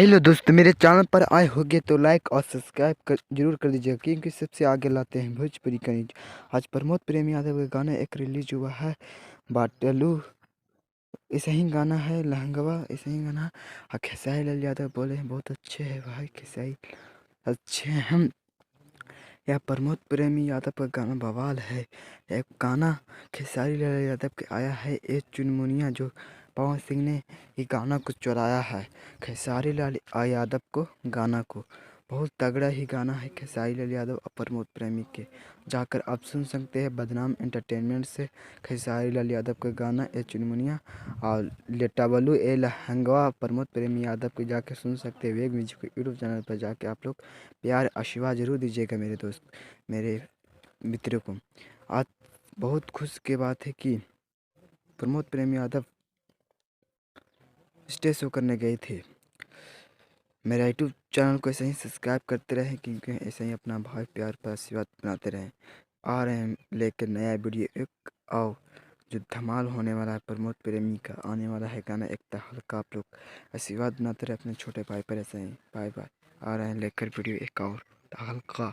Hello दोस्तों, मेरे channel पर आए होंगे तो लाइक और सब्सक्राइब जरूर कर दीजिएगा, क्योंकि सबसे आगे लाते हैं भोजपुरी का न्यूज। आज प्रमोद प्रेम यादव का गाना एक रिलीज हुआ है, बाटलू। ऐसा ही गाना है, लहंगवा, ऐसा ही गाना। और खेसारी लाल यादव बोले हैं बहुत अच्छे है भाई, खेसारी अच्छे हैं हम। यह प्रमोद प्रेमी यादव का गाना बवाल है। एक गाना खेसारी लाल यादव के आया है, ए चुनमुनिया, जो पवन सिंह ने ये गाना को चुराया है खेसारी लाल यादव को गाना को। बहुत तगड़ा ही गाना है खेसारी लाल यादव और प्रमोद प्रेमी के। जाकर आप सुन सकते हैं बदनाम एंटरटेनमेंट से खेसारी लाल यादव का गाना ए चुनमुनिया। और लेटावलू ए लहंगवा प्रमोद प्रेमी यादव को जाकर सुन सकते हैं वेग म्यूजिक यूट्यूब चैनल पर। जाके आप लोग प्यार आशीर्वाद जरूर दीजिएगा मेरे दोस्त, मेरे मित्रों को। आज बहुत खुश की बात है कि प्रमोद प्रेम यादव स्टेज शो करने गए थे। मेरा यूट्यूब चैनल को ऐसे ही सब्सक्राइब करते रहें, क्योंकि ऐसे ही अपना भाई प्यार पर आशीर्वाद बनाते रहें। आ रहे हैं लेकर नया वीडियो एक, आओ जो धमाल होने वाला है। प्रमोद प्रेमी का आने वाला है गाना एक तहलका। आप लोग आशीर्वाद बनाते रहे अपने छोटे भाई पर ऐसे ही। Bye bye. आ रहे हैं लेकर वीडियो एक और तहलका।